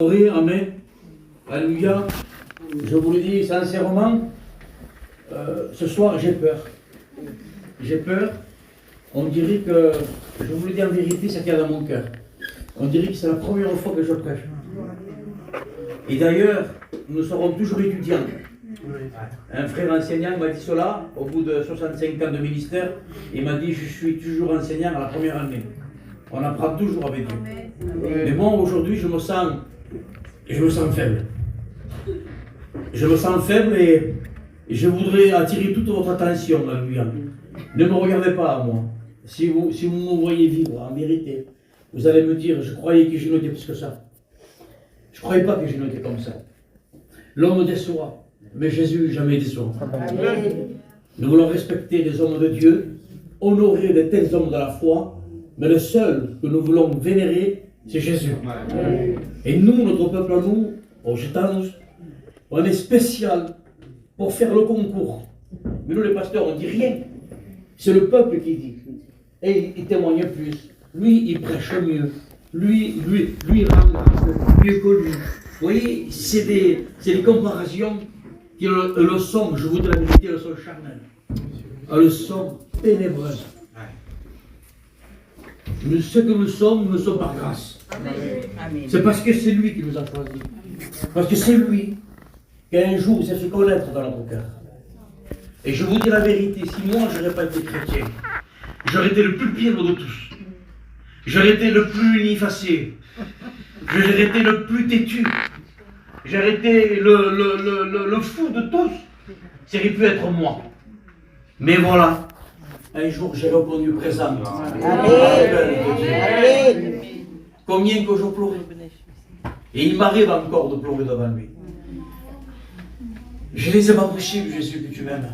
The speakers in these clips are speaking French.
Oui, amen. Alléluia. Je vous le dis sincèrement, ce soir j'ai peur. J'ai peur. On dirait que, je vous le dis en vérité, c'est qu'il y a dans mon cœur. On dirait que c'est la première fois que je prêche. Et d'ailleurs, nous serons toujours étudiants. Un frère enseignant m'a dit cela, au bout de 65 ans de ministère, il m'a dit, je suis toujours enseignant à la première année. On apprend toujours avec Dieu. Mais moi, aujourd'hui, je me sens faible. Je me sens faible et je voudrais attirer toute votre attention, alléluia. Ne me regardez pas à moi. Si vous me voyez vivre, en vérité, vous allez me dire, je croyais que je n'étais plus que ça. Je ne croyais pas que je n'étais comme ça. L'homme déçoit, mais Jésus jamais déçoit. Nous voulons respecter les hommes de Dieu, honorer de tels hommes de la foi, mais le seul que nous voulons vénérer, c'est Jésus. Et nous, notre peuple à nous, aux Gitanos, on est spécial pour faire le concours. Mais nous, les pasteurs, on ne dit rien. C'est le peuple qui dit. Et il témoigne plus. Lui, il prêche mieux. Lui, il rend mieux que lui. Vous voyez, c'est des comparaisons qui le sont, je vous dis la vérité, elles sont charnelles. Elles sont ténébreuses. Mais ce que nous sommes par grâce. C'est parce que c'est lui qui nous a choisis. Parce que c'est lui qui un jour s'est fait connaître dans notre cœur. Et je vous dis la vérité, si moi je n'aurais pas été chrétien, j'aurais été le plus pire de tous. J'aurais été le plus ineffacé. J'aurais été le plus têtu. J'aurais été le fou de tous. Ça aurait pu être moi. Mais voilà, un jour j'ai répondu présent. Amen. Combien que je pleurais. Et il m'arrive encore de pleurer devant lui. Je les ai pas prêchés, Jésus, que tu m'aimes.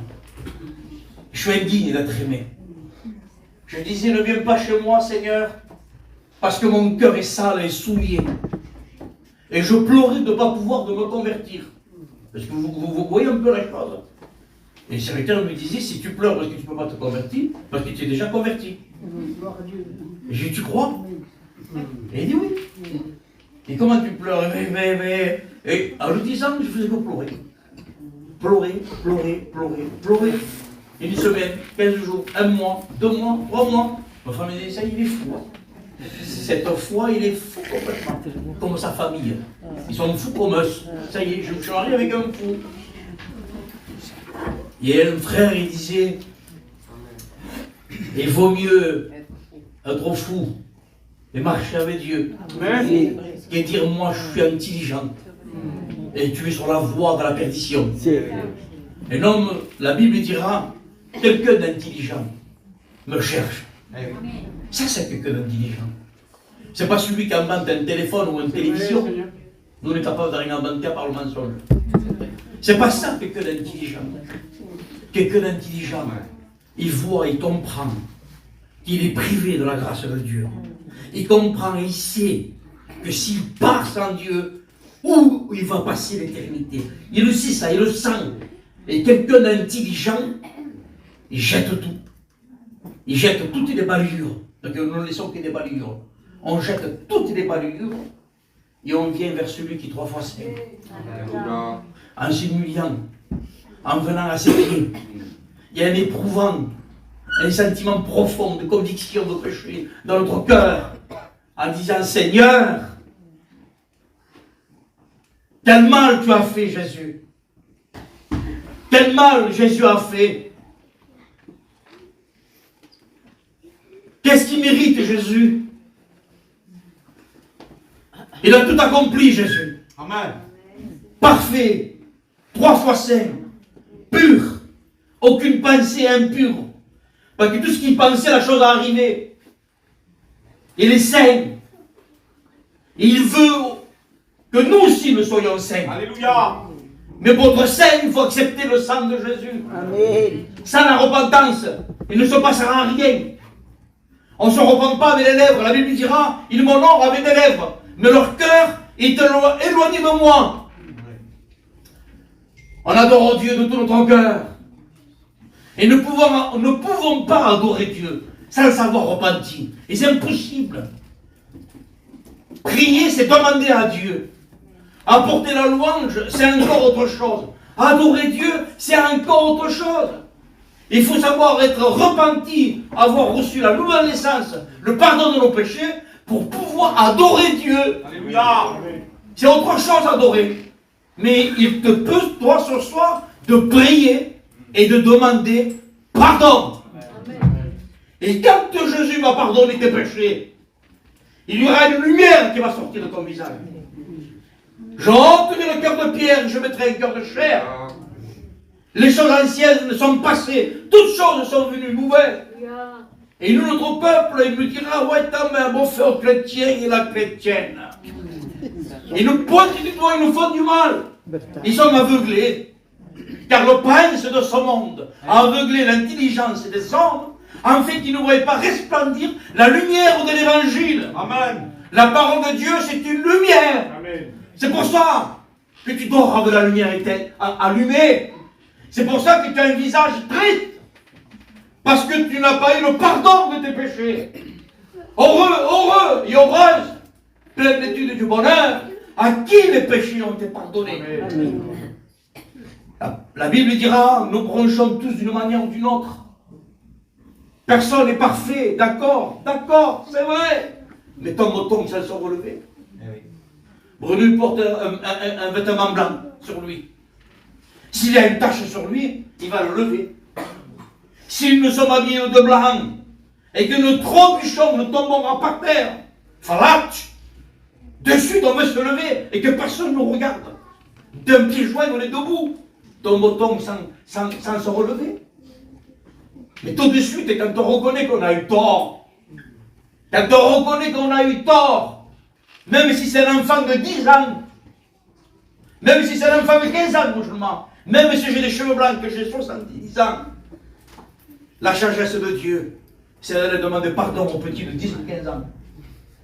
Je suis indigne d'être aimé. Je disais, ne viens pas chez moi, Seigneur, parce que mon cœur est sale et souillé. Et je pleurais de ne pas pouvoir me convertir. Parce que vous voyez un peu la chose. Et le serviteur me disait, si tu pleures parce que tu ne peux pas te convertir, parce que tu es déjà converti. Et j'ai dit, tu crois? Et il dit oui. Et comment tu pleures? Et en le disant, je faisais que pleurer. Pleurer. Une semaine, 15 jours, 1 mois, 2 mois, 3 mois. Ma femme me dit, ça, il est fou. Cette foi, il est fou complètement. Comme sa famille. Ils sont fous comme eux. Ça y est, je me suis marié avec un fou. Et un frère, il disait, il vaut mieux être fou et marcher avec Dieu que dire, moi, je suis intelligent. Et tu es sur la voie de la perdition. Un homme, la Bible dira, quelqu'un d'intelligent me cherche. Ça, c'est quelqu'un d'intelligent. C'est pas celui qui invente un téléphone ou une télévision. Nous, on est capable de rien inventer par le mensonge. C'est pas ça, quelqu'un d'intelligent. Quelqu'un d'intelligent, il voit, il comprend qu'il est privé de la grâce de Dieu. Il comprend, il sait que s'il part sans Dieu, où il va passer l'éternité. Il le sait ça, il le sent. Et quelqu'un d'intelligent, il jette tout. Il jette toutes les balures. Donc nous ne laissons que des balures. On jette toutes les balures et on vient vers celui qui 3 fois sait. En s'humiliant, en venant à ses pieds. Il y a un éprouvant, un sentiment profond de conviction de péché dans notre cœur, en disant, Seigneur, quel mal tu as fait, Jésus. Quel mal Jésus a fait. Qu'est-ce qui mérite, Jésus? Il a tout accompli, Jésus. Amen. Parfait, 3 fois saint, pur, aucune pensée impure. Parce que tout ce qu'il pensait, la chose a arrivé. Il est saint. Et il veut que nous aussi nous soyons saints. Alléluia. Mais pour être saint, il faut accepter le sang de Jésus. Amen. Sans la repentance, il ne se passera rien. On ne se repent pas avec les lèvres. La Bible dira, ils m'honorent avec des lèvres, mais leur cœur est éloigné de moi. On adore Dieu de tout notre cœur. Et nous ne pouvons pas adorer Dieu sans savoir repentir. Et c'est impossible. Prier, c'est demander à Dieu Apporter la louange, c'est encore autre chose. Adorer Dieu, c'est encore autre chose. Il faut savoir être repenti, avoir reçu la nouvelle naissance, le pardon de nos péchés, pour pouvoir adorer Dieu. Alléluia. C'est autre chose adorer. Mais il te peut, toi, ce soir, de prier et de demander pardon. Amen. Et quand Jésus va pardonner tes péchés, il y aura une lumière qui va sortir de ton visage. Je ôterai le cœur de pierre, je mettrai un cœur de chair. Les choses anciennes sont passées, toutes choses sont venues nouvelles. Et nous, notre peuple, il nous dira, ouais, ta mère, mon frère chrétien et la chrétienne. Ils nous pointent du doigt, ils nous font du mal. Ils sont aveuglés. Car le prince de ce monde a aveuglé l'intelligence des hommes, en fait qu'ils ne voyaient pas resplendir la lumière de l'évangile. Amen. La parole de Dieu, c'est une lumière. Amen. C'est pour ça que tu dors avec la lumière allumée. C'est pour ça que tu as un visage triste. Parce que tu n'as pas eu le pardon de tes péchés. Heureux et heureuse, plénitude du bonheur, à qui les péchés ont été pardonnés. Amen. La Bible dira, nous bronchons tous d'une manière ou d'une autre. Personne n'est parfait, d'accord, c'est vrai. Mais ton moton, ça se relever. Bruno porte un vêtement blanc sur lui. S'il y a une tache sur lui, il va le lever. Si nous sommes habillés de blanc et que nous trébuchons, nous tombons par terre, falatch, de suite on veut se lever et que personne ne nous regarde. D'un pied joint, on est debout. Ton moton sans se relever. Mais tout de suite, et quand on reconnaît qu'on a eu tort, quand on reconnaît qu'on a eu tort, même si c'est un enfant de 10 ans, même si c'est un enfant de 15 ans, musulman, même si j'ai des cheveux blancs, que j'ai 70 ans, la sagesse de Dieu, c'est d'aller demander pardon au petit de 10 ou 15 ans.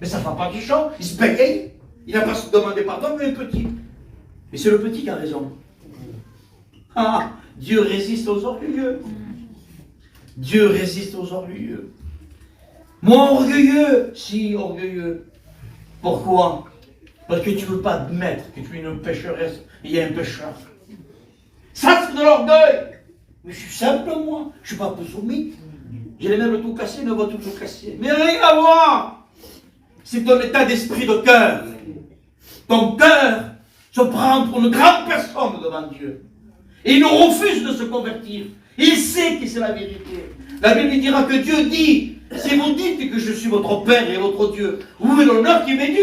Mais ça ne fait pas du champ, il se paye, il n'a pas demandé pardon, mais le petit. Mais c'est le petit qui a raison. Ah, Dieu résiste aux orgueilleux. Dieu résiste aux orgueilleux. Moi, orgueilleux, si orgueilleux. Pourquoi? Parce que tu ne veux pas admettre que tu es une pécheresse et il y a un pécheur. Ça, c'est de l'orgueil. Mais je suis simple, moi. Je ne suis pas un peu soumis. J'ai les mêmes tout cassés, ne vois tout cassé. Mais rien à voir. C'est ton état d'esprit de cœur. Ton cœur se prend pour une grande personne devant Dieu. Et il nous refuse de se convertir. Il sait que c'est la vérité. La Bible dira que Dieu dit, si vous dites que je suis votre Père et votre Dieu, où est l'honneur qui m'est dû?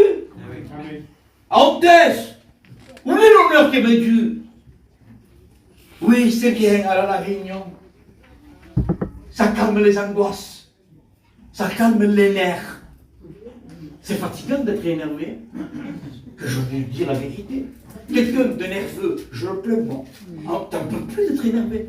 À Odesse, où est l'honneur qui m'est dû? Oui, c'est bien, à la réunion. Ça calme les angoisses. Ça calme les nerfs. C'est fatigant d'être énervé. Que je vous dis la vérité. Quelqu'un de nerveux, je le plains, moi. T'en peux plus d'être énervé.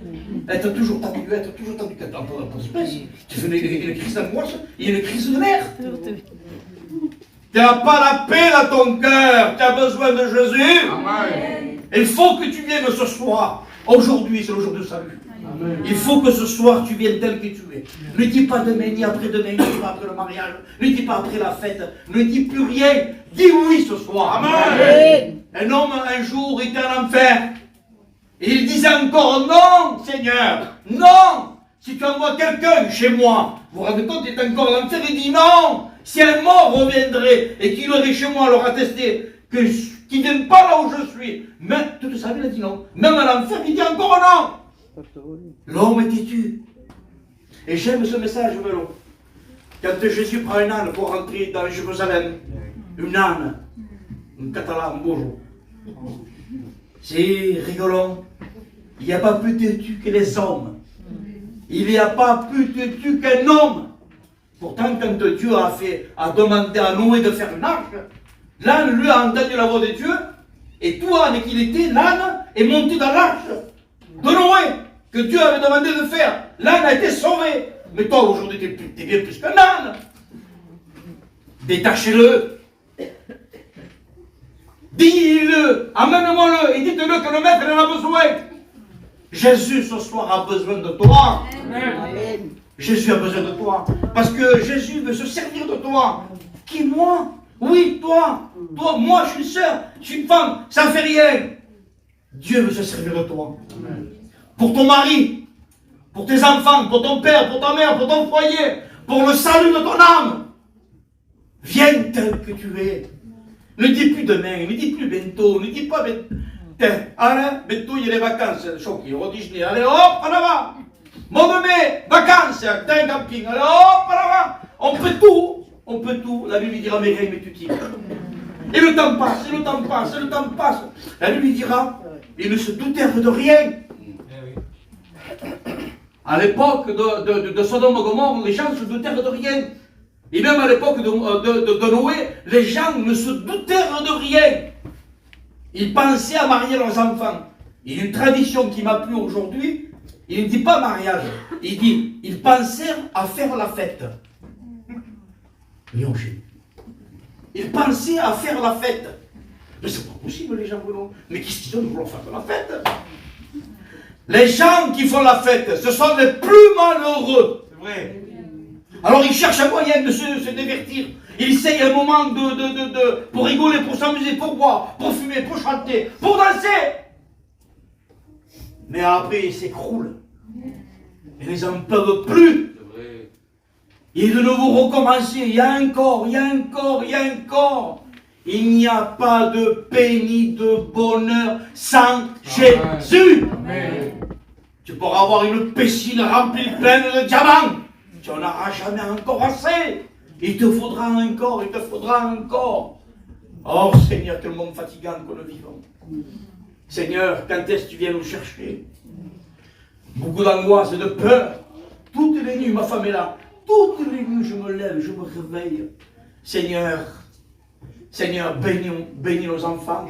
Être toujours tendu, Quand on se passe, tu fais une crise d'angoisse, il y a une crise de nerfs. Tu n'as pas la paix dans ton cœur, tu as besoin de Jésus. Amen. Il faut que tu viennes ce soir. Aujourd'hui, c'est le jour du salut. Amen. Il faut que ce soir, tu viennes tel que tu es. Ne dis pas demain, ni après-demain, ni pas après le mariage, ne dis pas après la fête, ne dis plus rien. Dis oui ce soir. Amen. Un homme, un jour, était en enfer. Et il disait encore, non, Seigneur, non. Si tu envoies quelqu'un chez moi, vous vous rendez compte, il est encore en enfer, il dit non. Si un mort reviendrait et qu'il aurait chez moi leur attester qu'il ne vienne pas là où je suis, mais toute sa vie, il a dit non. Même à l'enfer, il dit encore non. L'homme est têtu. Et j'aime ce message, Melo. Quand Jésus prend un âne pour rentrer dans Jérusalem, une âne, un catalan, bonjour. C'est rigolant. Il n'y a pas plus têtu que les hommes. Il n'y a pas plus têtu qu'un homme. Pourtant, quand Dieu a demandé à Noé de faire une arche, l'âne, lui, a entendu la voix de Dieu, et tout âne qu'il était, l'âne est monté dans l'arche de Noé, que Dieu avait demandé de faire. L'âne a été sauvé. Mais toi, aujourd'hui, t'es bien plus qu'un âne. Détachez-le. Dis-le, amène-moi-le, et dites-le que le maître en a besoin. Jésus, ce soir, a besoin de toi. Amen. Jésus a besoin de toi. Parce que Jésus veut se servir de toi. Qui, moi? Oui, toi, moi je suis une sœur, je suis une femme, ça ne fait rien. Dieu veut se servir de toi. Pour ton mari, pour tes enfants, pour ton père, pour ta mère, pour ton foyer, pour le salut de ton âme. Viens tel que tu es. Ne dis plus demain, ne dis plus bientôt, ne dis pas bientôt. Allez, bientôt il y a les vacances, choc, il redîne. Allez, hop, en avant. Mois de mai, vacances, d'un camping. Allez, hop, en avant. On peut tout. La Bible dira, mais rien, mais tu tires. Et le temps passe, et le temps passe, et le temps passe. La Bible dira, ils ne se doutèrent de rien. À l'époque de Sodome et Gomorrhe, les gens se doutèrent de rien. Et même à l'époque de Noé, les gens ne se doutèrent de rien. Ils pensaient à marier leurs enfants. Il y a une tradition qui m'a plu aujourd'hui. Il ne dit pas mariage. Il dit, ils pensèrent à faire la fête. Ils pensaient à faire la fête. Mais c'est pas possible, les gens voulons. Mais qu'est-ce qu'ils ont de vouloir faire de la fête? Les gens qui font la fête, ce sont les plus malheureux. C'est vrai. Alors ils cherchent un moyen de se divertir. Ils essayent un moment pour rigoler, pour s'amuser, pour boire, pour fumer, pour chanter, pour danser. Mais après ils s'écroulent. Ils n'en peuvent plus. Et de nouveau recommencer. Il y a encore. Il n'y a pas de paix ni de bonheur sans Jésus. Amen. Tu pourras avoir une piscine remplie pleine de diamants. Tu n'en auras jamais encore assez. Il te faudra encore. Oh Seigneur, quel monde fatigant que nous vivons. Seigneur, quand est-ce que tu viens nous chercher? Beaucoup d'angoisse et de peur. Toutes les nuits, ma femme est là. Toutes les nuits, je me lève, je me réveille. Seigneur, bénis nos enfants.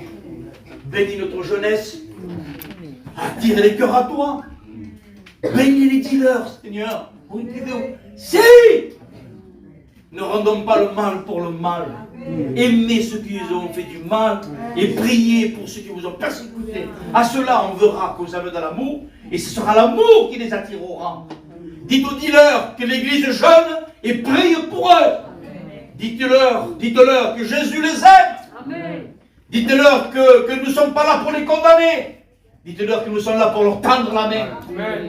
Bénis notre jeunesse. Attire les cœurs à toi. Bénis les dealers, Seigneur. Si! Ne rendons pas le mal pour le mal. Aimez ceux qui vous ont fait du mal et priez pour ceux qui vous ont persécutés. À cela, on verra que vous avez de l'amour et ce sera l'amour qui les attirera. Dites aux dealers que l'Église jeûne et prie pour eux. Dites-leur que Jésus les aime. Dites-leur que nous ne sommes pas là pour les condamner. Dites-leur que nous sommes là pour leur tendre la main.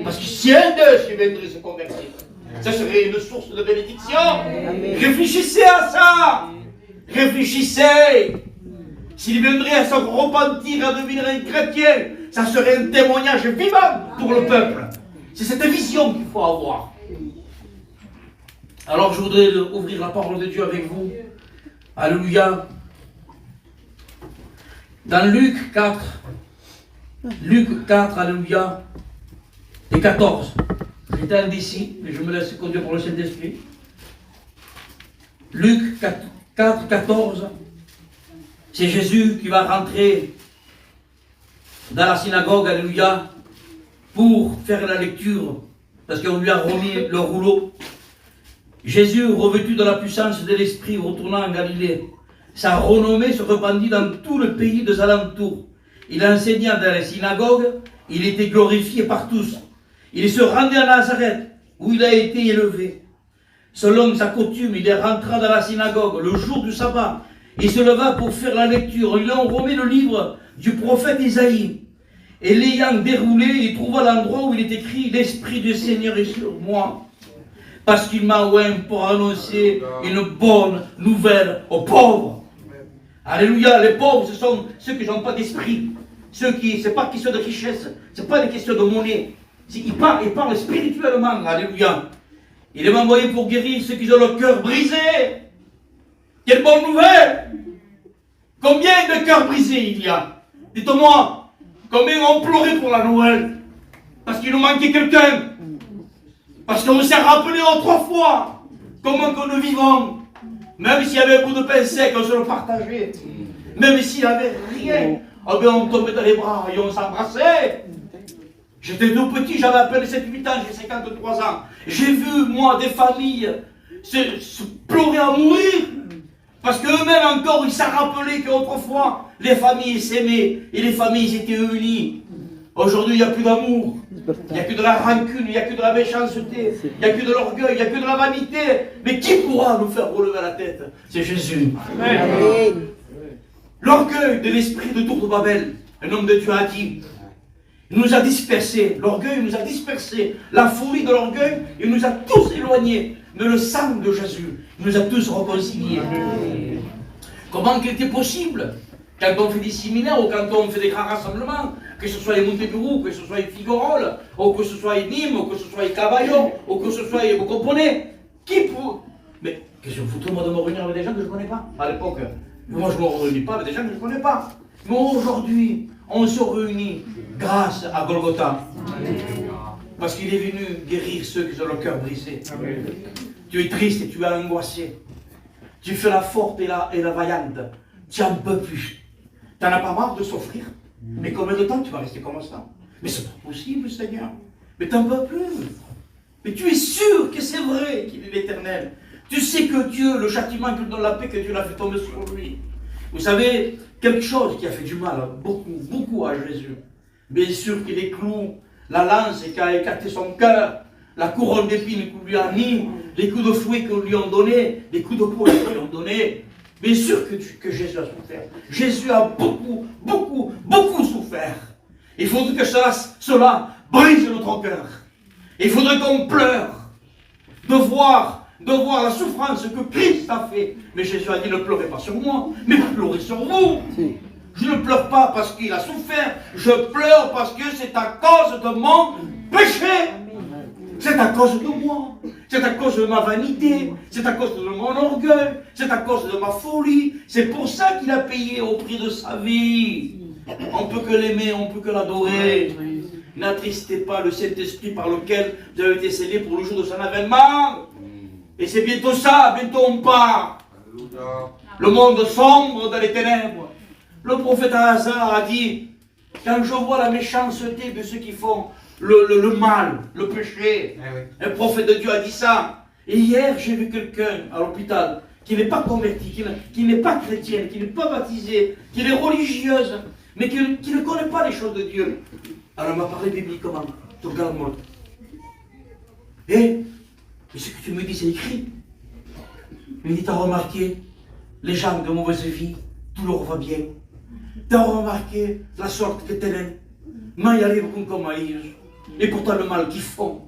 Parce que si un d'eux viendrait se convertir, ça serait une source de bénédiction. Réfléchissez à ça. Réfléchissez. S'il viendrait à se repentir, à devenir un chrétien, ça serait un témoignage vivant pour le peuple. C'est cette vision qu'il faut avoir. Alors je voudrais ouvrir la parole de Dieu avec vous. Alléluia. Dans Luc 4, alléluia, et 14. J'étais indécis, mais je me laisse conduire par le Saint-Esprit. Luc 4, 14. C'est Jésus qui va rentrer dans la synagogue, alléluia, pour faire la lecture, parce qu'on lui a remis le rouleau. Jésus, revêtu de la puissance de l'Esprit, retournant en Galilée, sa renommée se répandit dans tout le pays des alentours. Il enseigna dans les synagogues, il était glorifié par tous. Il se rendit à Nazareth, où il a été élevé. Selon sa coutume, il rentra dans la synagogue le jour du sabbat. Il se leva pour faire la lecture. Ils lui ont remis le livre du prophète Isaïe. Et l'ayant déroulé, il trouva l'endroit où il est écrit « L'Esprit du Seigneur est sur moi, parce qu'il m'a oint pour annoncer une bonne nouvelle aux pauvres. » Alléluia, les pauvres, ce sont ceux qui n'ont pas d'esprit. Ceux qui, c'est pas question de richesse, c'est pas des questions de monnaie. Ils parlent spirituellement, alléluia. Il m'a envoyé pour guérir ceux qui ont le cœur brisé. Quelle bonne nouvelle! Combien de cœurs brisés il y a? Dites-moi, combien ont pleuré pour la Noël? Parce qu'il nous manquait quelqu'un. Parce qu'on s'est rappelé autrefois comment que nous vivons. Même s'il y avait un bout de pain sec, on se le partageait. Même s'il n'y avait rien, oh ben on tombait dans les bras et on s'embrassait. J'étais tout petit, j'avais à peine 7-8 ans, j'ai 53 ans. J'ai vu, moi, des familles se pleurer à mourir. Parce qu'eux-mêmes encore, ils s'en rappelaient qu'autrefois, les familles s'aimaient et les familles étaient unies. Aujourd'hui, il n'y a plus d'amour. Il n'y a que de la rancune, il n'y a que de la méchanceté, il n'y a que de l'orgueil, il n'y a que de la vanité. Mais qui pourra nous faire relever la tête? C'est Jésus. Amen. L'orgueil de l'esprit de Tour de Babel, un homme de Dieu a dit, il nous a dispersés, l'orgueil nous a dispersés, la folie de l'orgueil, il nous a tous éloignés. Mais le sang de Jésus, il nous a tous réconciliés. Comment qu'il était possible, quand on fait des séminaires ou quand on fait des grands rassemblements, que ce soit les Monteburo, que ce soit les Figueroles, ou que ce soit les Nîmes, ou que ce soit les Caballo, ou que ce soit les... Vous comprenez? Qui pour... Mais qu'est-ce que vous foutez moi de me réunir avec des gens que je ne connais pas à l'époque? Moi je ne me réunis pas avec des gens que je ne connais pas. Mais aujourd'hui, on se réunit grâce à Golgotha. Parce qu'il est venu guérir ceux qui ont le cœur brisé. Tu es triste et tu es angoissé. Tu fais la forte et la vaillante. Tu n'en peux plus. Tu n'en as pas marre de souffrir. Mais combien de temps tu vas rester comme ça? Mais c'est pas possible, Seigneur. Mais tu n'en peux plus. Mais tu es sûr que c'est vrai qu'il est l'Éternel. Tu sais que Dieu, le châtiment qu'il donne la paix, que Dieu l'a fait tomber sur lui. Vous savez, quelque chose qui a fait du mal, beaucoup à Jésus. Bien sûr que les clous, la lance qui a écarté son cœur, la couronne d'épines qu'on lui a mis, les coups de fouet qu'on lui a donnés, les coups de poing qu'on lui a donnés. Bien sûr que Jésus a souffert. Jésus a beaucoup souffert. Il faudrait que cela brise notre cœur. Il faudrait qu'on pleure de voir la souffrance que Christ a fait. Mais Jésus a dit, ne pleurez pas sur moi, mais pleurez sur vous. Je ne pleure pas parce qu'il a souffert, je pleure parce que c'est à cause de mon péché. C'est à cause de moi, c'est à cause de ma vanité, c'est à cause de mon orgueil, c'est à cause de ma folie. C'est pour ça qu'il a payé au prix de sa vie. On peut que l'aimer, on peut que l'adorer. N'attristez pas le Saint-Esprit par lequel vous avez été scellés pour le jour de son avènement. Et c'est bientôt ça, bientôt on part. Le monde sombre dans les ténèbres. Le prophète Asa a dit, quand je vois la méchanceté de ceux qui font le mal, le péché, un prophète de Dieu a dit ça. Et hier, j'ai vu quelqu'un à l'hôpital qui n'est pas converti, qui n'est pas chrétienne, qui n'est pas baptisée, qui est religieuse, mais qui ne connaît pas les choses de Dieu. Alors, elle m'a parlé bibliquement. Tu regardes moi. Et ce que tu me dis, c'est écrit. Il me dit, t'as remarqué les gens de mauvaise vie, tout leur va bien. T'as remarqué la sorte que t'es mais il arrive comme et pourtant le mal qu'ils font,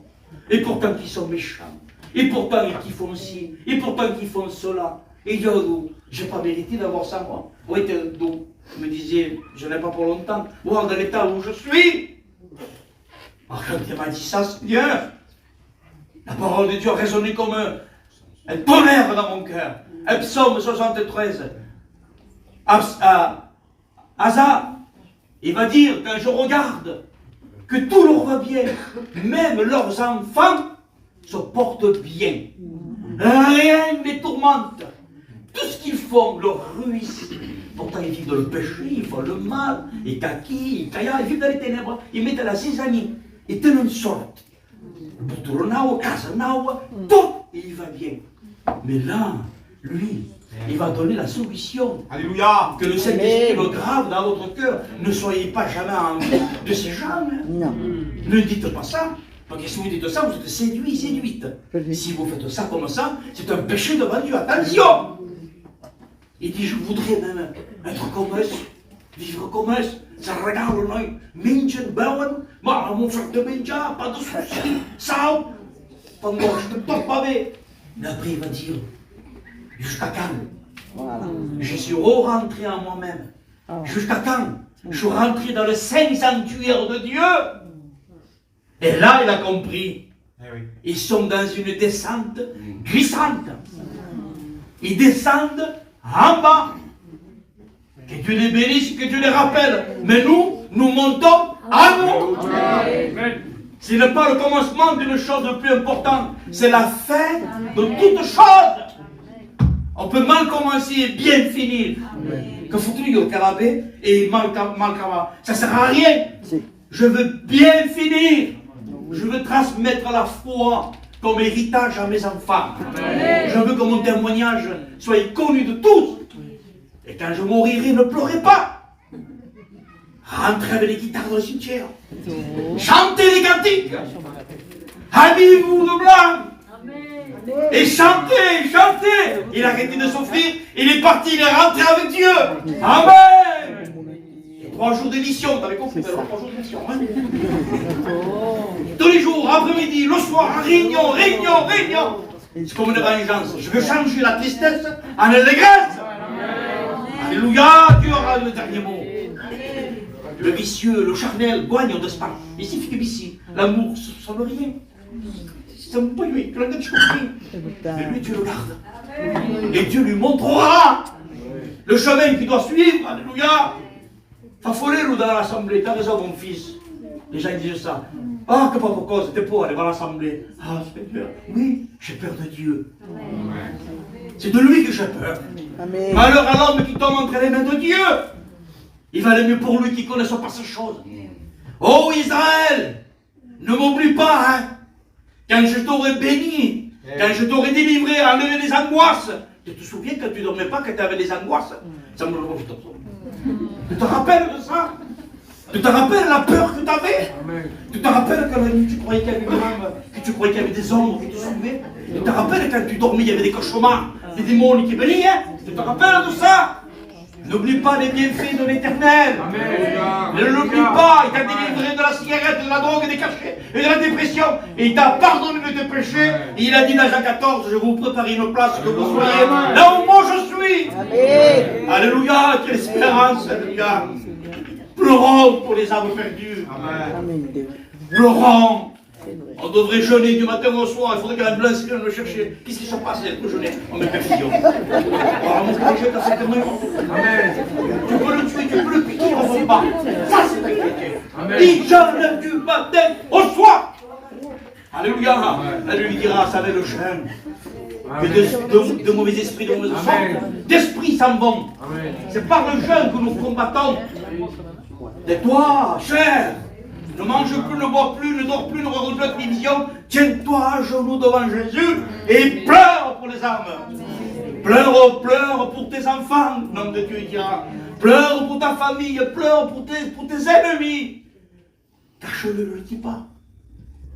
et pourtant qu'ils sont méchants, et pourtant qu'ils font ci, et pourtant qu'ils font cela. Et je n'ai pas mérité d'avoir ça moi. Oui, donc, je me disais, je n'ai pas pour longtemps, voir dans l'état où je suis. Alors quand il m'a dit ça, Seigneur, la parole de Dieu a résonné comme un tonnerre dans mon cœur. Un psaume 73. Asa, il va dire, quand je regarde, que tout leur va bien, même leurs enfants se portent bien. Rien ne les tourmente. Tout ce qu'ils font leur ruisse. Pourtant, ils vivent dans le péché, ils font le mal, ils kaki, ils vivent dans les ténèbres, ils mettent la zizanie, ils tiennent une sorte. Buturonao, Casanao, tout, et il va bien. Mais là, lui, il va donner la solution. Alléluia. Que le Saint-Esprit le grave dans votre cœur. Ne soyez pas jamais envie de ces gens. Non. Ne dites pas ça. Parce que si vous dites ça, vous êtes séduit, séduite. Si vous faites ça comme ça, c'est un péché devant Dieu. Attention. Il dit, je voudrais même être comme eux, vivre comme eux. Ça regarde l'œil. Minchen, bauen, mon frère de Benja, pas de soucis. Ça, pendant je ne peux pas. Mais après, il va dire, jusqu'à quand? Voilà. Je suis rentré en moi-même. Jusqu'à quand? Je suis rentré dans le saint sanctuaire de Dieu. Et là, il a compris. Ils sont dans une descente glissante. Ils descendent en bas. Que Dieu les bénisse, que Dieu les rappelle. Mais nous montons à nous. Ce n'est pas le commencement d'une chose plus importante. C'est la fin de toute chose. On peut mal commencer et bien finir. Que faut-il au carabé et mal carabé. Ça ne sert à rien. Je veux bien finir. Je veux transmettre la foi comme héritage à mes enfants. Je veux que mon témoignage soit connu de tous. Et quand je mourirai, ne pleurez pas. rentrez avec les guitares dans le cimetière. Chantez les cantiques. Habillez-vous de blanc. Et chantez, chantez. Il a arrêté de souffrir. Il est parti, il est rentré avec Dieu. Amen. 3 jours d'émission, t'avais compris, 3 jours d'émission. Hein? Tous les jours, après-midi, le soir, réunion, réunion, réunion. C'est comme une vengeance. Je veux changer la tristesse en allégresse. Alléluia, Dieu aura le dernier mot. Le vicieux, le charnel, gagne de spa. Il suffit que ici, l'amour, ça ne veut rien. Ça ne veut pas lui, tu l'as dit, mais lui, Dieu le garde. Et Dieu lui montrera le chemin qu'il doit suivre. Alléluia. Fa foller dans l'assemblée, t'as raison, mon fils. Les gens disent ça. Ah, que pas pour cause, t'es pour aller voir l'assemblée. Ah, Seigneur, oui, j'ai peur de Dieu. C'est de lui que j'ai peur. Amen. Malheur à l'homme qui tombe entre les mains de Dieu. Il valait mieux pour lui qu'il ne connaisse pas ces choses. Oh Israël, ne m'oublie pas, hein. Quand je t'aurais béni, quand je t'aurais délivré, enlevé les angoisses. Tu te souviens quand tu ne dormais pas, quand tu avais les angoisses? Ça me le mange tout. Tu te rappelles de ça? Tu te rappelles la peur que tu avais? Tu te rappelles quand la nuit tu croyais qu'il y avait des hommes, que tu croyais qu'il y avait des ombres qui te suivaient? Tu te rappelles quand tu dormais, il y avait des cauchemars, des démons qui venaient, hein? Tu te rappelles de ça? N'oublie pas les bienfaits de l'Éternel. Ne l'oublie pas, il t'a délivré de la cigarette, de la drogue, des cachets et de la dépression. Et il t'a pardonné de tes péchés. Et il a dit dans Jean 14, je vous prépare une place que vous soyez là où moi je suis. Amen. Alléluia, quelle espérance, alléluia. Pleurons pour les âmes perdues. Amen. Pleurons. On devrait jeûner du matin au soir, il faudrait que l'ambulance vienne le chercher. Qu'est-ce qui se passe avec le jeûner? On met perfidon. On met perfidon dans cette main. Amen. Tu peux le tuer, tu peux le piquer au combat. Ça c'est la chrétien. Il jeûne du matin au soir. Alléluia. Elle lui dira, ça va le jeûne. Que de mauvais esprits, de mauvais sortes, d'esprits s'en vont. C'est par le jeûne que nous combattons. Tais-toi, cher. Ne mange plus, ne bois plus, ne dors plus, ne regarde plus la télévision. Tiens-toi à genoux devant Jésus et pleure pour les âmes. Pleure, pleure pour tes enfants, nom de Dieu dira. Pleure pour ta famille, pleure pour tes ennemis. Cache-le, ne le dis pas.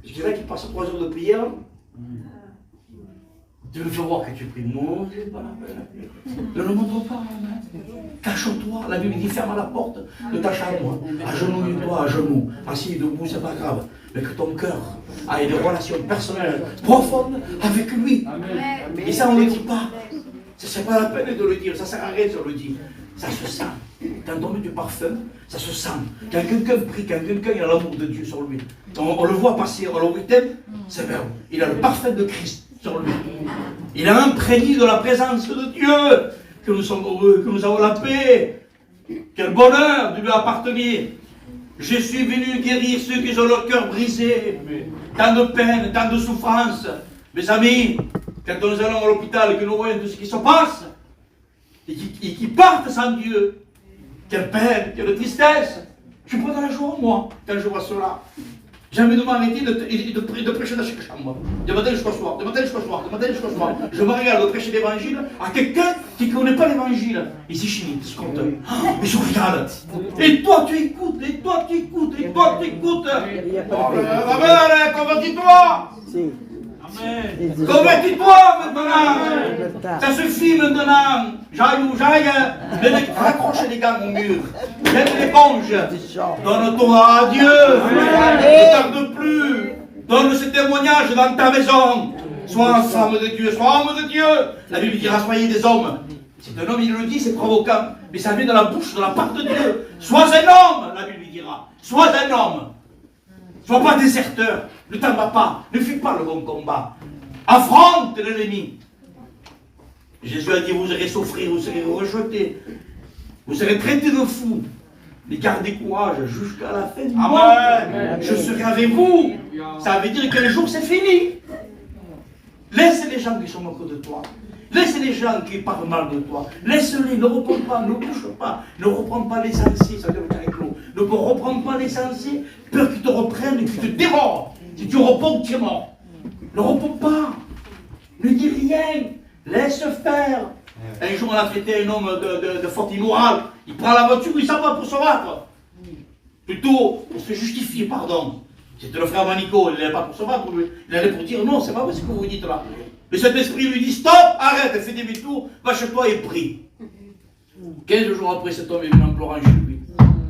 Je dirais qu'il passe 3 heures de prière. Tu veux faire voir que tu pries. Non, c'est pas la peine. Ne le montre pas. Cache-toi. La Bible dit ferme la porte de ta chambre. Agenouille-toi, à genoux. Assis, debout, c'est pas grave. Mais que ton cœur ait des relations personnelles profondes avec lui. Amen. Et ça, on ne le dit pas. Ce n'est pas la peine de le dire. Ça ne sert à rien de le dire. Ça se sent. Quand on met du parfum, ça se sent. Quand quelqu'un prie, quand quelqu'un a l'amour de Dieu sur lui, on le voit passer, on le retient, c'est bien. Il a le parfum de Christ sur lui. Il a imprégné de la présence de Dieu, que nous sommes heureux, que nous avons la paix. Quel bonheur de lui appartenir. Je suis venu guérir ceux qui ont leur cœur brisé. Tant de peine, tant de souffrance. Mes amis, quand nous allons à l'hôpital et que nous voyons tout ce qui se passe, et qui partent sans Dieu, quelle peine, quelle tristesse. Je suis pas dans la joie, moi, quand je vois cela. J'ai envie de m'arrêter de prêcher dans chaque chambre. De matin jusqu'au soir, de matin jusqu'au soir, de matin jusqu'au soir. Je me regarde de prêcher l'évangile à quelqu'un qui ne connaît pas l'évangile. Et c'est chimique, c'est content. Et je regarde. Et toi tu écoutes, et toi tu écoutes, et toi tu écoutes. Amen, convertis-toi. Convertis-toi maintenant. Ça suffit maintenant. J'aille raccrocher les gants au mur. Jette l'éponge. Donne-toi à Dieu. Ne tarde plus. Donne ce témoignage dans ta maison. Sois femme de Dieu, sois homme de Dieu. La Bible dira soyez des hommes. C'est un homme, il le dit, c'est provoquant. Mais ça vient de la bouche, de la part de Dieu. Sois un homme, la Bible dira. Sois un homme. Sois pas déserteur. Ne t'en vas pas. Ne fuis pas le bon combat. Affronte l'ennemi. Jésus a dit, vous allez souffrir, vous serez rejetés. Vous serez traités de fous. Mais gardez courage jusqu'à la fin du monde. Je serai avec vous. Ça veut dire qu'un jour c'est fini. Laisse les gens qui sont moqués de toi. Laisse les gens qui parlent mal de toi. Laisse-les, ne reprends pas, ne touche pas. Ne reprends pas les sensés, ça veut dire avec l'eau. Ne reprends pas les sensés, peur qu'ils te reprennent et qu'ils te dévorent. Si tu reprends, tu es mort. Ne reprends pas. Ne dis rien. Laisse faire. Un jour, on a traité un homme de faute immorale. Il prend la voiture, il s'en va pour se battre. plutôt pour se justifier, pardon. C'était le frère Manico, il n'allait pas pour se battre, il allait pour dire non, c'est pas ce que vous dites là. Mais cet esprit lui dit stop, arrête, fais demi-tour, va chez toi et prie. 15 jours après, cet homme est venu en pleurant chez lui.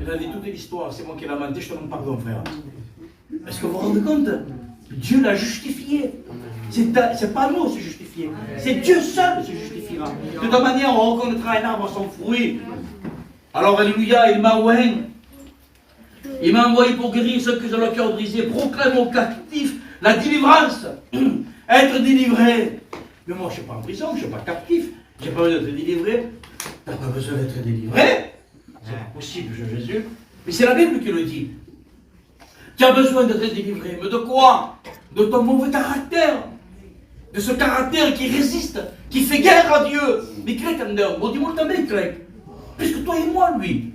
Il a dit toute l'histoire, c'est moi qui l'ai inventé, je te demande pardon, frère. Est-ce que vous vous rendez compte? Dieu l'a justifié. C'est pas nous se justifier, c'est Dieu seul se justifiera. De toute manière, on reconnaîtra un arbre à son fruit. Alors, alléluia, il m'a envoyé. Il m'a envoyé pour guérir ceux qui ont le cœur brisé, proclamer aux captifs la délivrance, être délivré. Mais moi, je ne suis pas en prison, je ne suis pas captif, je n'ai pas besoin d'être délivré. Tu n'as pas besoin d'être délivré. C'est pas possible, Jésus. Mais c'est la Bible qui le dit. Tu as besoin d'être délivré. Mais de quoi? De ton mauvais caractère. De ce caractère qui résiste, qui fait guerre à Dieu. Mais crée quand même, bon, dis-moi também, crée. Puisque toi et moi, lui,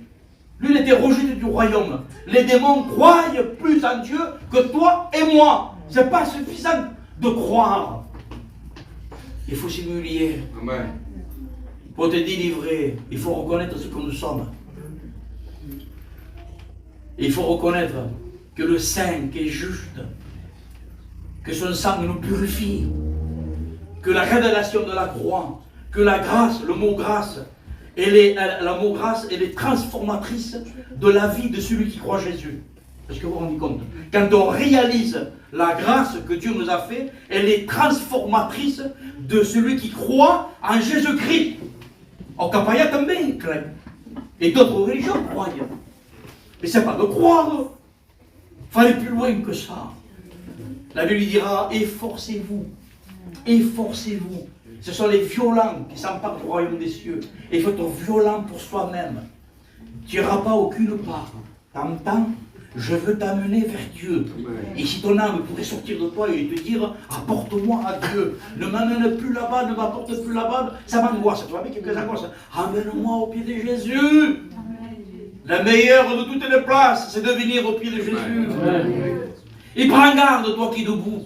il était rejeté du royaume. Les démons croient plus en Dieu que toi et moi. Ce n'est pas suffisant de croire. Il faut s'humilier. Pour te délivrer, il faut reconnaître ce que nous sommes. Il faut reconnaître que le Saint qui est juste, que son sang nous purifie, que la révélation de la croix, que la grâce, le mot grâce, la mot grâce, elle est transformatrice de la vie de celui qui croit Jésus. Est-ce que vous vous rendez compte? Quand on réalise la grâce que Dieu nous a fait, elle est transformatrice de celui qui croit en Jésus-Christ. Au Capaya também, et d'autres religions croient. Mais ce n'est pas de croire. Il faut aller plus loin que ça. La Bible dira, efforcez-vous. Efforcez-vous. Ce sont les violents qui s'emparent du royaume des cieux. Et il faut être violent pour soi-même. Tu n'iras pas aucune part. T'entends? Je veux t'amener vers Dieu. Et si ton âme pourrait sortir de toi et te dire, apporte-moi à Dieu. Ne m'amène plus là-bas, ne m'apporte plus là-bas. Ça m'angoisse. Tu vois, avec quelques angoisses. Amène-moi au pied de Jésus. La meilleure de toutes les places, c'est de venir au pied de Jésus. Et prends garde, toi qui es debout.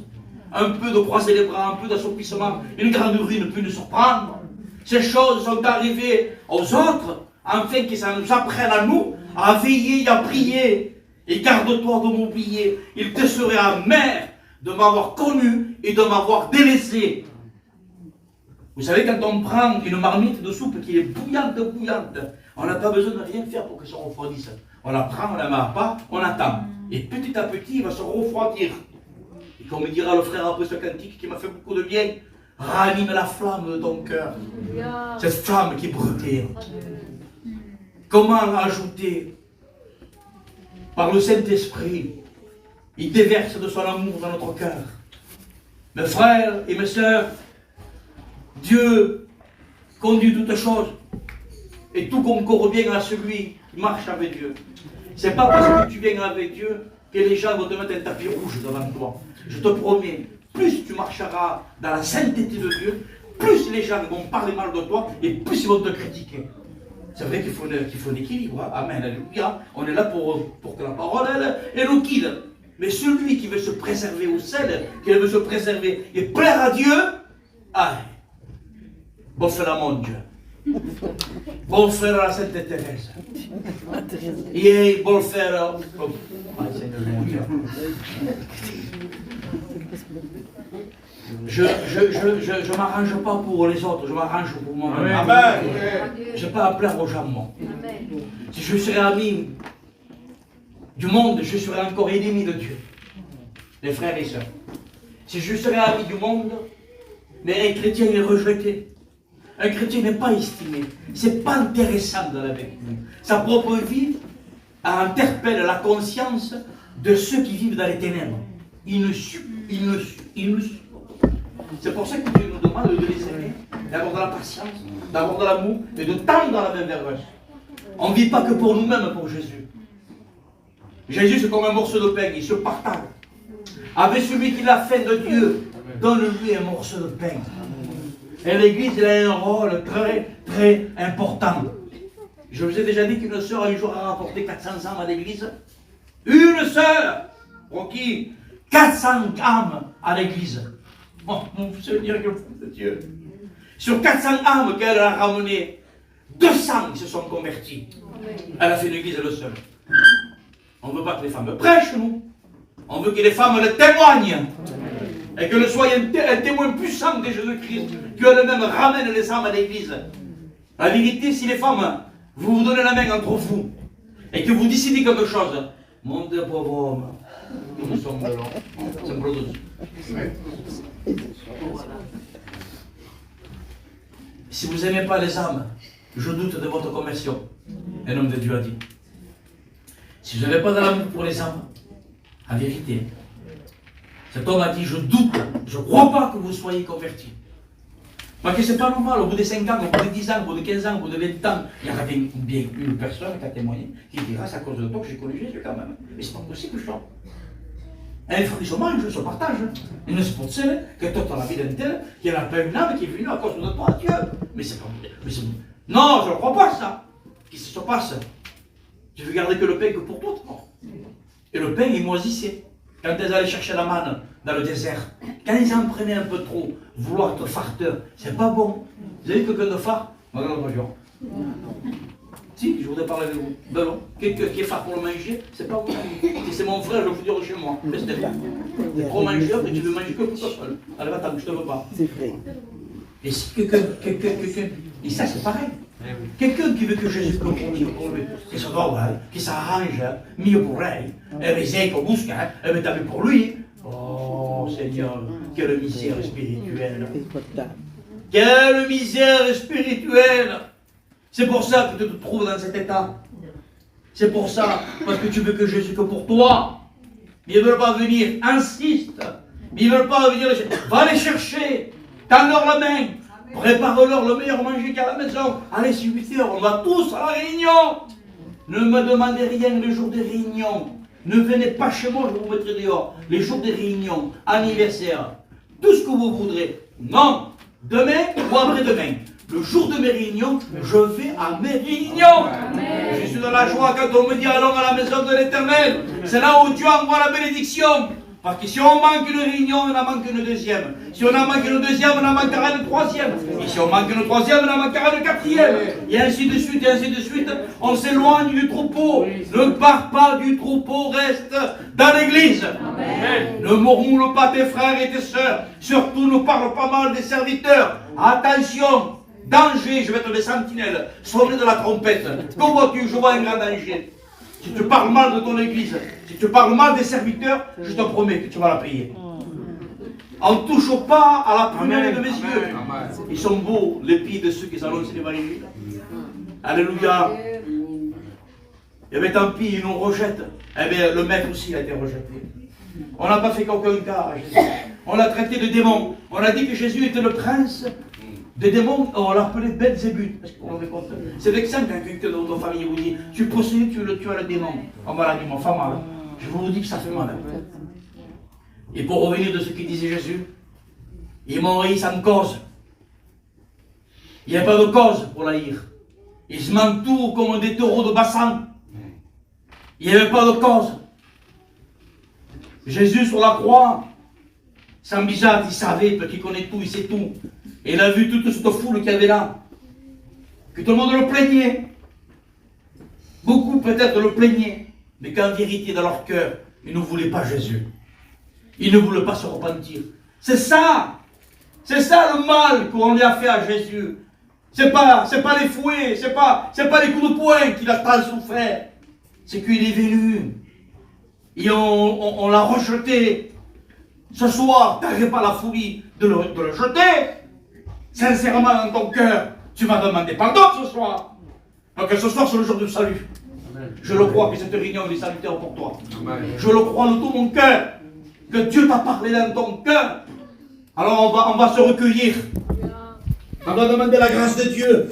Un peu de croiser les bras, un peu d'assoupissement, une grande ruine peut nous surprendre. Ces choses sont arrivées aux autres, afin que ça nous apprenne à nous à veiller et à prier. Et garde-toi de m'oublier. Il te serait amer de m'avoir connu et de m'avoir délaissé. Vous savez, quand on prend une marmite de soupe qui est bouillante, on n'a pas besoin de rien faire pour que ça refroidisse. On la prend, on la met à part, on attend. Et petit à petit, il va se refroidir. Et comme dira le frère après ce cantique qui m'a fait beaucoup de bien, ranime la flamme de ton cœur. Cette flamme qui brûle. Comment ajouter? Par le Saint-Esprit, il déverse de son amour dans notre cœur. Mes frères et mes sœurs, Dieu conduit toutes choses. Et tout concourt bien à celui qui marche avec Dieu. Ce n'est pas parce que tu viens avec Dieu que les gens vont te mettre un tapis rouge devant toi. Je te promets, plus tu marcheras dans la sainteté de Dieu, plus les gens vont parler mal de toi et plus ils vont te critiquer. C'est vrai qu'il faut un équilibre. Hein? Amen, alléluia. On est là pour que la parole, elle nous guide. Mais celui qui veut se préserver au sel, qui veut se préserver et plaire à Dieu, bon faire la mon Dieu. Bon faire la Sainte Thérèse. Et bon faire. Seigneur mon Dieu. Je ne m'arrange pas pour les autres, je m'arrange pour moi-même. Amen. Je n'ai pas à plaire aux gens, moi. Si je serais ami du monde, je serais encore ennemi de Dieu. Les frères et sœurs. Si je serais ami du monde, mais un chrétien est rejeté. Un chrétien n'est pas estimé. C'est pas intéressant dans la vie. Sa propre vie interpelle la conscience de ceux qui vivent dans les ténèbres. Il ne suit. C'est pour ça que Dieu nous demande de les aimer, d'avoir de la patience, d'avoir de l'amour et de tendre la main vers eux. On ne vit pas que pour nous-mêmes, pour Jésus. Jésus, c'est comme un morceau de pain, il se partage. Avec celui qui a faim de Dieu, donne-lui un morceau de pain. Et l'Église, elle a un rôle très, très important. Je vous ai déjà dit qu'une sœur, un jour, a rapporté 400 âmes à l'Église. Une sœur, pour qui 400 âmes à l'Église. Oh, mon Seigneur, que fou de Dieu. Sur 400 âmes qu'elle a ramenées, 200 se sont convertis. Elle a fait une église elle seule. On ne veut pas que les femmes prêchent, nous. On veut que les femmes le témoignent. Et que le soit un témoin puissant de Jésus-Christ, qu'elle-même ramène les âmes à l'église. La vérité, si les femmes, vous donnez la main entre vous, et que vous décidez quelque chose, mon Dieu, pauvre homme, nous sommes de l'homme. C'est un produit. Si vous n'aimez pas les âmes, je doute de votre conversion. Un homme de Dieu a dit. Si vous n'avez pas de l'amour pour les âmes, en vérité, cet homme a dit, je doute, je ne crois pas que vous soyez convertis. Parce que ce n'est pas normal, au bout de 5 ans, au bout de 10 ans, au bout de 15 ans, au bout de 20 ans, il y aura bien une personne qui a témoigné, qui dira, c'est à cause de toi que j'ai connu Jésus quand même. Mais c'est pas possible, ça. Un fruit se mange, se partage. Il ne se peut que toi, tu as la vie d'un tel, qu'il n'y en a pas une âme qui est venue à cause de toi, Dieu. Mais c'est pas... Non, je ne crois pas ça. Qu'est-ce qui se passe? Tu veux garder que le pain que pour toi, non. Et le pain, il moisissait. Quand ils allaient chercher la manne dans le désert, quand ils en prenaient un peu trop, vouloir être farteur, c'est pas bon. Vous avez quelqu'un de phare? Bonjour. Si, je voudrais parler avec vous. Ben non, quelqu'un qui est phare pour le manger, c'est pas vous. Si c'est mon frère, je vous dirai chez moi. Mais c'est t'es trop mangeur et tu veux manger que pour toi seul. Allez, va-t'en, je te veux pas. C'est vrai. Et si quelqu'un, et ça c'est pareil. Quelqu'un qui veut que Jésus continue pour lui, qui se doit, qui s'arrange, mieux pour elle, et essaye pour busque, et t'as vu pour lui. Oh Seigneur, quelle misère spirituelle. Quelle misère spirituelle. C'est pour ça que tu te trouves dans cet état. C'est pour ça, parce que tu veux que Jésus que pour toi. Mais ils ne veulent pas venir, insiste. Mais ils ne veulent pas venir, va les chercher, tends-leur la main. Prépare-leur le meilleur manger qu'il y a à la maison. Allez, c'est 8 heures, on va tous à la réunion. Ne me demandez rien les jours des réunions. Ne venez pas chez moi, je vous mettrai dehors. Les jours des réunions, anniversaires, tout ce que vous voudrez. Non, demain ou après-demain. Le jour de mes réunions, je vais à mes réunions. Amen. Je suis dans la joie quand on me dit allons à la maison de l'Éternel. C'est là où Dieu envoie la bénédiction. Parce que si on manque une réunion, on en manque une deuxième. Si on en manque une deuxième, on en manquera une troisième. Et si on manque une troisième, on en manquera une quatrième. Et ainsi de suite, et ainsi de suite. On s'éloigne du troupeau. Ne pars pas du troupeau, reste dans l'église. Ne murmure pas tes frères et tes sœurs. Surtout ne parle pas mal des serviteurs. Attention, danger, je vais être des sentinelles. Sonner de la trompette. Qu'en vois-tu? Je vois un grand danger. Si tu parles mal de ton église, si tu parles mal des serviteurs, je te promets que tu vas la payer. On ne touche pas à la prunelle de mes yeux. Ils sont beaux, les pieds de ceux qui annoncent l'évangile. Alléluia. Et bien tant pis, ils nous rejettent. Eh bien le maître aussi a été rejeté. On n'a pas fait qu'aucun cas à Jésus. On l'a traité de démon. On a dit que Jésus était le prince des démons, on l'appelait Belzébuth. C'est vexant quand quelqu'un de votre famille vous dit tu possédes, tu as le démon. On va la dire, mon femme, je vous dis que ça fait mal. Et pour revenir de ce qu'il disait Jésus, ils m'ont haï sans cause. Il n'y a pas de cause pour l'haïr. Ils se m'entourent comme des taureaux de Bassan. Il n'y avait pas de cause. Jésus sur la croix, sans bizarre, il savait, parce qu'il connaît tout, il sait tout. Et il a vu toute cette foule qu'il y avait là. Que tout le monde le plaignait. Beaucoup peut-être le plaignaient. Mais qu'en vérité, dans leur cœur, ils ne voulaient pas Jésus. Ils ne voulaient pas se repentir. C'est ça. C'est ça le mal qu'on lui a fait à Jésus. C'est pas les fouets, c'est pas les coups de poing qu'il a tant souffert. C'est qu'il est venu. Et on l'a rejeté. Ce soir, tu n'avais pas la folie de le jeter. Sincèrement dans ton cœur, tu vas demander pardon ce soir. Donc ce soir, c'est le jour du salut. Amen. Je le crois que cette réunion est salutaire pour toi. Amen. Je le crois de tout mon cœur. Que Dieu t'a parlé dans ton cœur. Alors on va se recueillir. On va demander la grâce de Dieu.